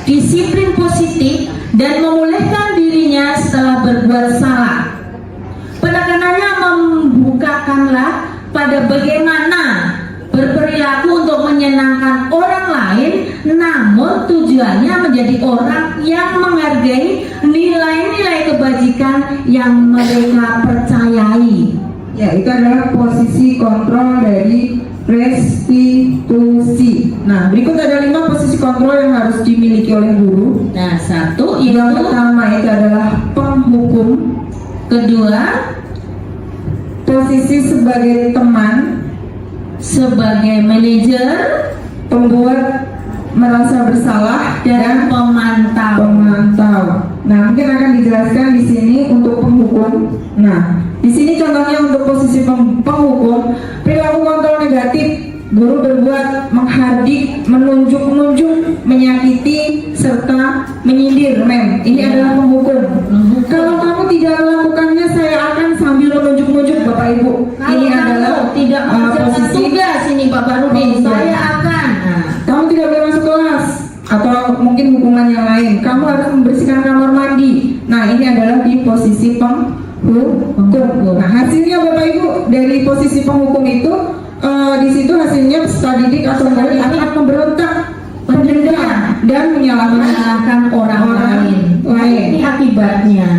disiplin positif, dan memulihkan dirinya setelah berbuat salah. Penekanannya membukakanlah pada bagaimana berperilaku untuk menyenangkan orang lain, namun tujuannya menjadi orang yang menghargai nilai-nilai kebajikan yang mereka percayai. Ya, itu adalah posisi kontrol dari restitusi. Nah, berikut ada 5 posisi kontrol yang harus dimiliki oleh guru. Nah, satu Yang itu, pertama itu adalah penghukum, kedua posisi sebagai teman, sebagai manajer, pembuat merasa bersalah, dan pemantau. pemantau. Nah, mungkin akan dijelaskan di sini untuk penghukum. Nah, di sini contohnya untuk posisi penghukum, perilaku kontrol negatif guru berbuat menghardik, menunjuk-nunjuk, menyakiti, serta menyindir, mem. Ini adalah menghukum. Kalau kamu tidak melakukannya, saya akan sambil menunjuk-nunjuk, Bapak Ibu. Ini adalah tidak mengerjakan tugas ini Pak Barudin, saya akan. kamu tidak boleh masuk kelas, atau mungkin hukuman yang lain. Kamu harus membersihkan kamar mandi. Nah, ini adalah di posisi penghukum. Nah, hasilnya Bapak Ibu dari posisi penghukum itu, di situ hasilnya peserta didik atau murid akan memberontak, mendendam, dan menyalahkan orang lain. Ini akibatnya.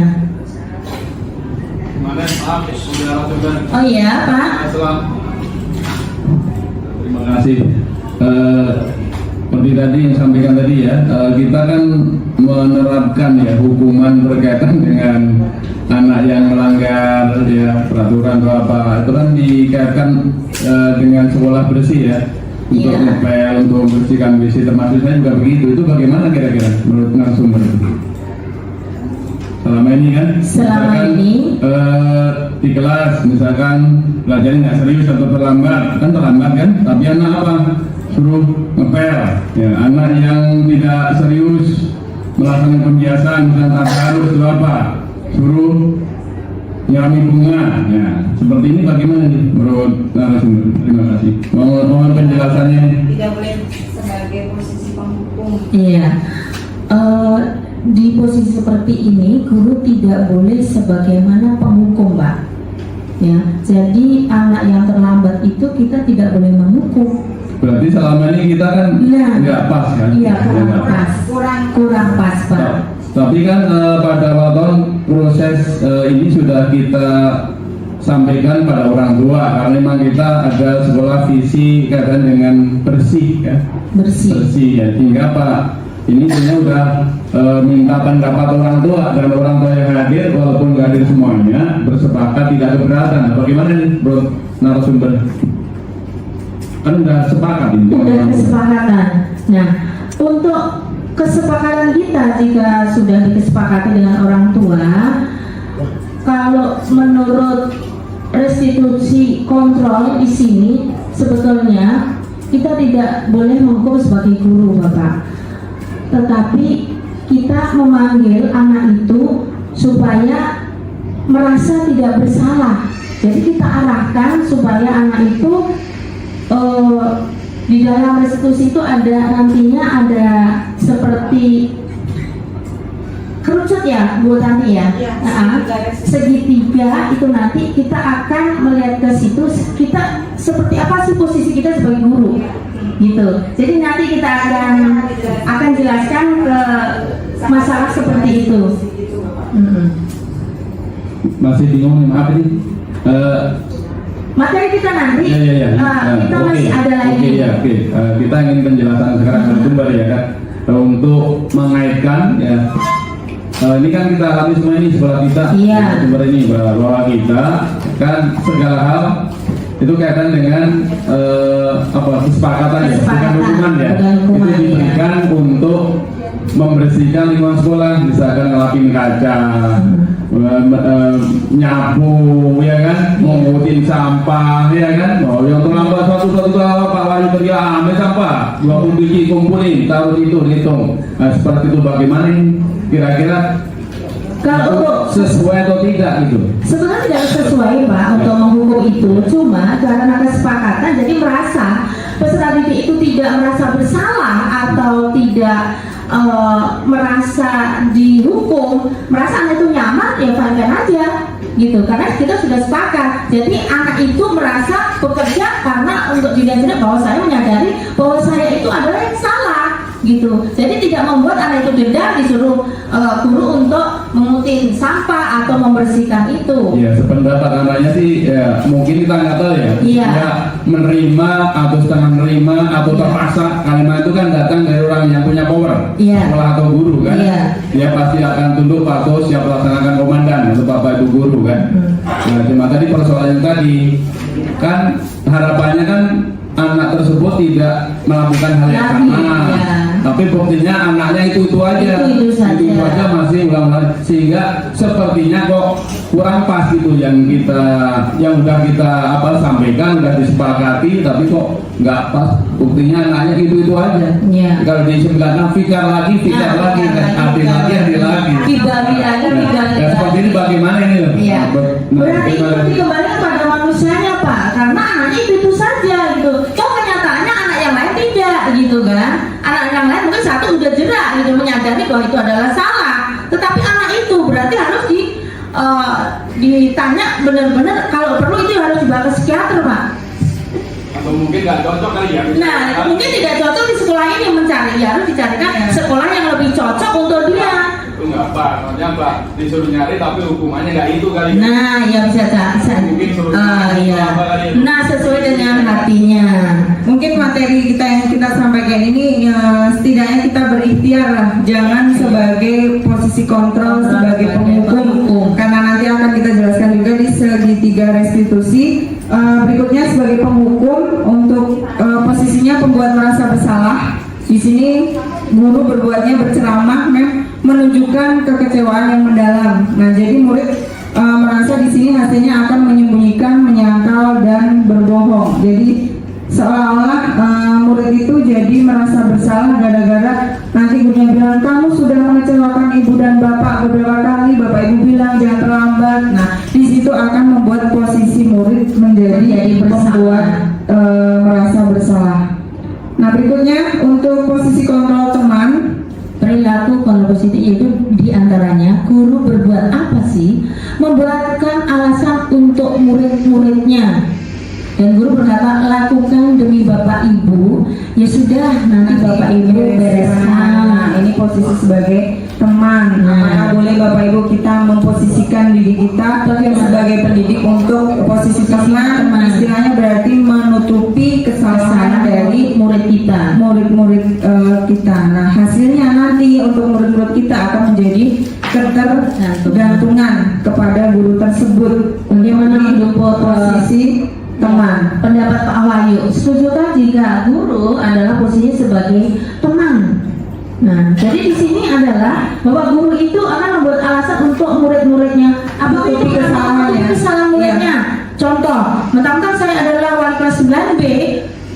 Mana maaf, saudara Tuhan. Oh iya Pak. Terima kasih. Seperti tadi yang sampaikan tadi ya, kita kan menerapkan ya hukuman berkaitan dengan anak yang melanggar ya peraturan atau apa, itu kan dikaitkan dengan sekolah bersih ya, untuk Iya. ngepel, untuk membersihkan WC, termasuk saya juga begitu. Itu bagaimana kira-kira menurut narasumber? Selama ini kan, Selama misalkan, ini. di kelas misalkan belajarnya nggak serius atau terlambat kan, tapi anak apa suruh ngepel ya, anak yang tidak serius melakukan kebiasaan misalkan harus itu apa suruh nyirami bunga ya, seperti ini bagaimana nih menurut narasumber? Terima kasih, mohon penjelasannya. tidak boleh sebagai posisi penghukum. Iya. Di posisi seperti ini guru tidak boleh sebagaimana penghukum, Pak. Ya, jadi anak yang terlambat itu kita tidak boleh menghukum. Berarti selama ini kita kan Nah, nggak pas kan? Iya, kurang Nggak pas. Kurang pas, Pak. Tapi kan pada waktu proses ini sudah kita sampaikan pada orang tua, karena memang kita ada sekolah visi kaitan dengan bersih ya. Bersih. Ya, sehingga Pak ini sebenarnya udah minta pendapat orang tua, dan orang tua yang hadir walaupun nggak hadir semuanya bersepakat tidak keberatan. Bagaimana nih bro narasumber? Kan udah sepakat ini. Udah kesepakatan. Nah, untuk kesepakatan kita jika sudah disepakati dengan orang tua, kalau menurut restitusi kontrol di sini sebetulnya kita tidak boleh menghukum sebagai guru, Bapak. Tetapi kita memanggil anak itu supaya merasa tidak bersalah. Jadi kita arahkan supaya anak itu di dalam restitusi itu ada nantinya ada seperti kerucut ya Bu Tanti ya, segitiga itu nanti kita akan melihat ke situ kita seperti apa sih posisi kita sebagai guru gitu. Jadi nanti kita akan jelaskan ke masalah seperti itu. Masih bingung nih, maaf ini. Materi kita nanti kita Oke. masih ada lagi. Oke. Kita ingin penjelasan sekarang bersumber ya kan, untuk mengaitkan ya. Ini kan kita alami semua ini sekolah kita, Iya. sumber ini bahwa kita kan segala hal itu kaitan dengan kesepakatan ya, bukan hukuman ya. Bukan hukuman, Itu diberikan untuk membersihkan lingkungan sekolah, misalkan ngelapin kaca, nyapu, ya kan, mengutin sampah, ya kan. Oh, yang terlambat satu Pak Wali pergi ambil sampah, 20 biji kumpulin, taruh itu, hitung. Nah, seperti itu bagaimana ini? Kira-kira Kalau sesuai atau tidak gitu? sebenarnya tidak sesuai Pak untuk menghukum itu, cuma karena kesepakatan jadi merasa peserta didik itu tidak merasa bersalah atau tidak merasa dihukum, merasa anak itu nyaman ya fine-fine aja gitu, karena kita sudah sepakat. Jadi anak itu merasa bekerja karena untuk dilihat bahwa saya menyadari bahwa saya itu adalah yang salah gitu. Jadi tidak membuat anak itu dendam disuruh guru untuk mengutin sampah atau membersihkan itu. Ya, sependapat anaknya sih ya mungkin kita nggak tahu ya. Iya. Ya, menerima atau setengah menerima atau terpaksa, kalimat itu kan datang dari orang yang punya power, Iya. sekolah atau guru kan. Iya. Dia pasti akan tunduk patuh siap melaksanakan komandan atau bapak ibu guru kan. Nah, cuma tadi persoalan tadi kan harapannya kan anak tersebut tidak melakukan hal yang Lagi, sama. ya. Tapi buktinya anaknya itu aja. Itu saja. Masih ulang-ulang, sehingga sepertinya kok kurang pas gitu yang udah kita sampaikan, udah disepakati, tapi kok nggak pas. Buktinya anaknya itu aja. Iya. Kalau disebutkan fikar lagi, hati lagi. Dibagi lagi. Ya, seperti ini bagaimana ini? Iya. Berarti itu dikembalikan pada manusianya, Pak, karena anaknya itu saja gitu. Kok kenyataannya anak yang lain tidak gitu kan? Anak yang lain mungkin satu udah jerak gitu, menyadari bahwa itu adalah salah. Tetapi anak itu berarti harus ditanya benar-benar, kalau perlu itu harus dibawa ke psikiater, Pak. Atau mungkin nggak cocok kali ya? Nah, mungkin tidak cocok di sekolah ini, mencari, harus dicarikan sekolah yang lebih cocok untuk dia. Itu nggak apa, maksudnya Pak disuruh nyari tapi hukumannya nggak itu kali. Nah, ya bisa. Mungkin suruh Iya. apa kali ya? Nah, sesuai dengan hatinya. Mungkin materi kita yang kita sampaikan ini setidaknya kita berikhtiar lah, jangan sebagai posisi kontrol, sebagai penghukum, karena nanti akan kita jelaskan juga di segitiga restitusi. Berikutnya sebagai penghukum untuk posisinya pembuat merasa bersalah. Di sini guru berbuatnya berceramah, menunjukkan kekecewaan yang mendalam. Nah, jadi murid merasa di sini hasilnya akan menyembunyikan, menyangkal dan berbohong. Jadi seolah-olah murid itu jadi merasa bersalah gara-gara nanti gurunya bilang kamu sudah mengecewakan ibu dan bapak beberapa kali, bapak ibu bilang jangan terlambat. Nah, di situ akan membuat posisi murid menjadi pembuat merasa bersalah. Nah, berikutnya untuk posisi kontrol teman. Perilaku kalau positif itu diantaranya guru berbuat apa sih? Membuatkan alasan untuk murid-muridnya. Dan guru berkata, lakukan demi bapak ibu. Ya sudah, nanti bapak ibu bereskan. Nah, ini posisi sebagai teman. Apakah boleh bapak ibu kita memposisikan diri kita sebagai pendidik untuk posisi teman? Istilahnya berarti menutupi kesalahan dari murid kita. Nah, hasilnya nanti untuk murid-murid kita akan menjadi ketergantungan kepada guru tersebut. Bagaimana mendukung posisi teman? Pendapat Pak Wahyu, setujukah jika guru adalah posisinya sebagai teman? Nah, jadi di sini adalah bahwa guru itu akan membuat alasan untuk murid-muridnya. Apa itu kesalahan muridnya? Contoh, mentang-mentang saya adalah wali kelas 9B,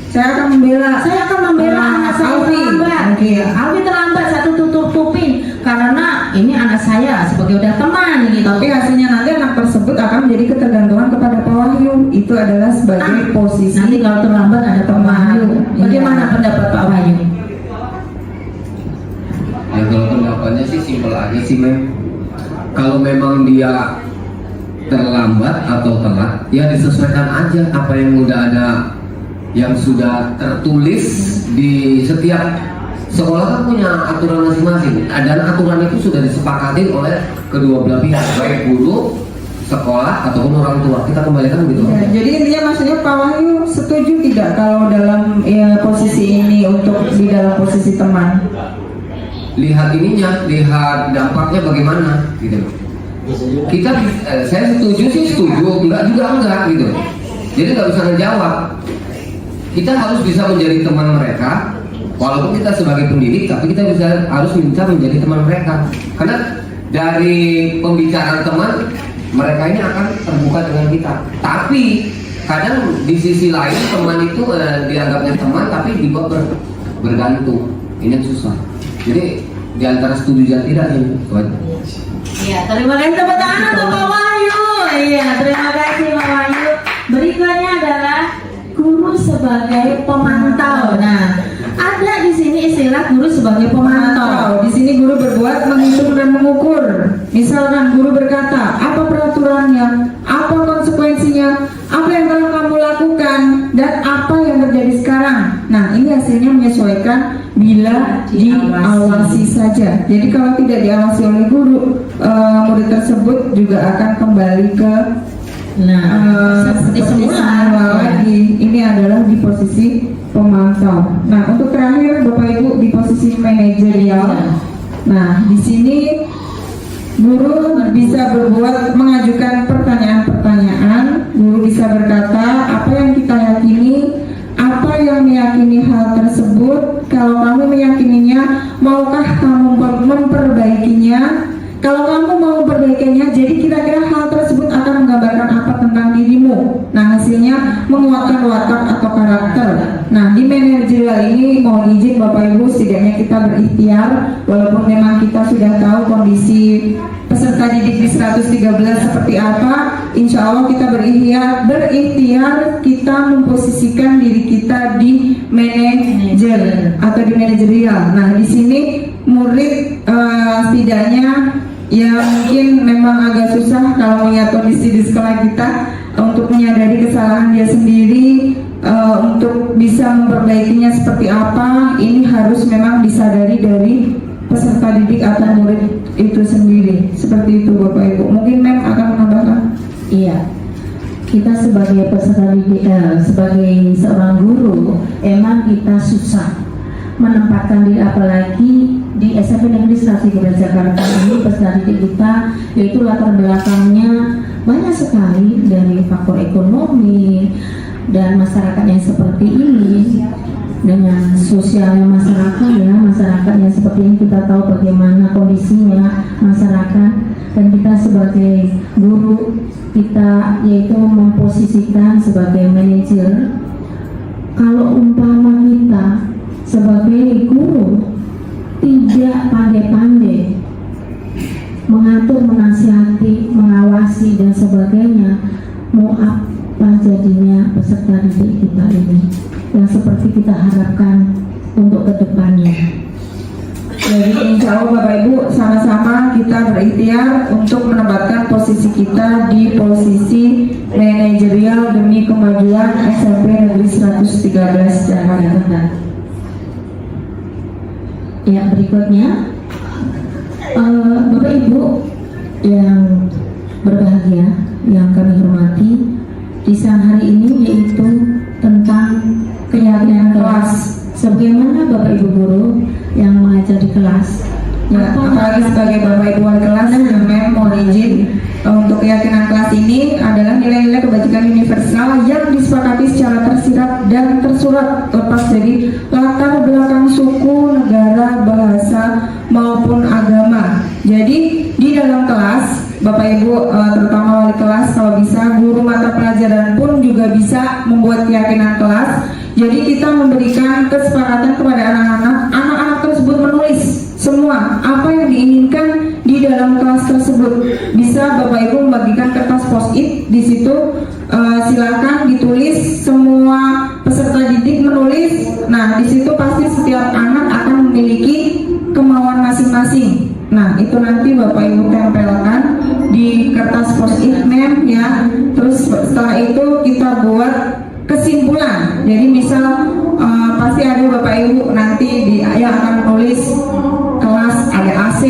saya akan membela anak saya terlambat. Alfi terlambat, saya tutupin karena ini anak saya sebagai udah teman gitu. Tapi hasilnya nanti anak tersebut akan menjadi ketergantungan kepada Pak Wahyu. Itu adalah sebagai posisi. Nanti kalau terlambat ada Pak Wahyu. Bagaimana pendapat Pak Wahyu? Ya kalau pendapatnya sih simpel aja sih, Mem. Kalau memang dia terlambat atau telat, ya disesuaikan aja apa yang udah ada, yang sudah tertulis di setiap sekolah kan punya aturan masing-masing. Dan aturan itu sudah disepakati oleh kedua belah pihak, baik guru, sekolah ataupun orang tua. Kita kembalikan gitu. Ya, jadi intinya maksudnya Pak Wahyu setuju tidak kalau dalam posisi ini untuk di dalam posisi teman? Lihat ininya, lihat dampaknya bagaimana gitu. Kita saya setuju sih setuju, enggak juga enggak gitu. Jadi nggak bisa ngejawab. Kita harus bisa menjadi teman mereka, walaupun kita sebagai pendidik, tapi kita harus minta menjadi teman mereka. Karena dari pembicaraan teman, mereka ini akan terbuka dengan kita. Tapi kadang di sisi lain teman itu dianggapnya teman, tapi juga bergantung. Ini yang susah. Jadi di antara setuju dan tidak ini. Iya, terima kasih tepuk tangan untuk Pak Wahyu. Iya, terima kasih Pak Wahyu. Berikutnya adalah guru sebagai pemantau. Nah, ada di sini istilah guru sebagai pemantau. Di sini guru berbuat menghitung dan mengukur. Misalkan guru berkata, apa peraturannya, apa konsekuensinya, apa yang telah kamu lakukan, dan apa yang terjadi sekarang. Nah, ini hasilnya menyesuaikan bila diawasi saja. Jadi kalau tidak diawasi oleh guru, murid tersebut juga akan kembali ke seperti semula lagi. Ini adalah di posisi pemantau. Nah, untuk terakhir Bapak Ibu di posisi manajerial. Nah, di sini guru bisa berbuat mengajukan pertanyaan-pertanyaan. Guru bisa berkata apa yang kita yakini, apa yang meyakini hal tersebut. Kalau kamu meyakininya tentang dirimu. Nah, hasilnya menguatkan watak atau karakter. Nah, di manajerial ini mohon izin Bapak Ibu, setidaknya kita berikhtiar, walaupun memang kita sudah tahu kondisi peserta didik di 113 seperti apa. Insya Allah kita berikhtiar kita memposisikan diri kita di manajer atau di manajerial. Nah, di sini murid setidaknya ya mungkin memang agak susah kalau melihat kondisi di sekolah kita untuk menyadari kesalahan dia sendiri, untuk bisa memperbaikinya seperti apa. Ini harus memang disadari dari peserta didik atau murid itu sendiri. Seperti itu Bapak Ibu. Mungkin Mem akan menambahkan. Iya, kita sebagai peserta didik, sebagai seorang guru, emang kita susah menempatkan diri, apalagi di SMP Negeri 113 Jakarta ini peserta didik kita, yaitu latar belakangnya banyak sekali dari faktor ekonomi dan masyarakat yang seperti ini, dengan sosialnya masyarakat yang seperti ini. Kita tahu bagaimana kondisinya masyarakat, dan kita sebagai guru kita yaitu memposisikan sebagai manajer. Kalau umpama kita sebagai guru tidak pandai-pandai mengatur, menasihati, mengawasi dan sebagainya, mau apa jadinya peserta didik kita ini yang seperti kita harapkan untuk kedepannya. Jadi insya Allah Bapak Ibu sama-sama kita berikhtiar untuk menempatkan posisi kita di posisi manajerial demi kemajuan SMP Negeri 113 Jakarta. Ya, berikutnya Bapak Ibu yang berbahagia, yang kami hormati, di siang hari ini yaitu tentang keyakinan kelas. Sebagaimana Bapak Ibu guru yang mengajar di kelas, Ya, apalagi sebagai Bapak Ibu wali kelas, Mem mohon izin untuk keyakinan kelas ini adalah nilai-nilai kebajikan universal yang disepakati secara tersirat dan tersurat, lepas dari latar belakang suku, negara, bahasa maupun agama. Jadi di dalam kelas Bapak Ibu, terutama wali kelas, kalau bisa guru mata pelajaran pun juga bisa membuat keyakinan kelas. Jadi kita memberikan kesepakatan kepada anak-anak tersebut menulis semua apa yang diinginkan di dalam kelas tersebut. Bisa Bapak Ibu membagikan kertas post-it di situ, silakan ditulis, semua peserta didik menulis. Nah, di situ pasti setiap anak akan memiliki kemauan masing-masing. Nah, itu nanti Bapak Ibu tempelkan di kertas post-it Mem ya. Terus setelah itu kita buat kesimpulan. Jadi misal pasti ada Bapak Ibu nanti yang akan menulis kelas ada AC,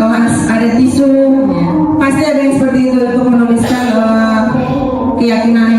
kelas ada tisu, pasti ada yang seperti itu untuk menuliskan keyakinan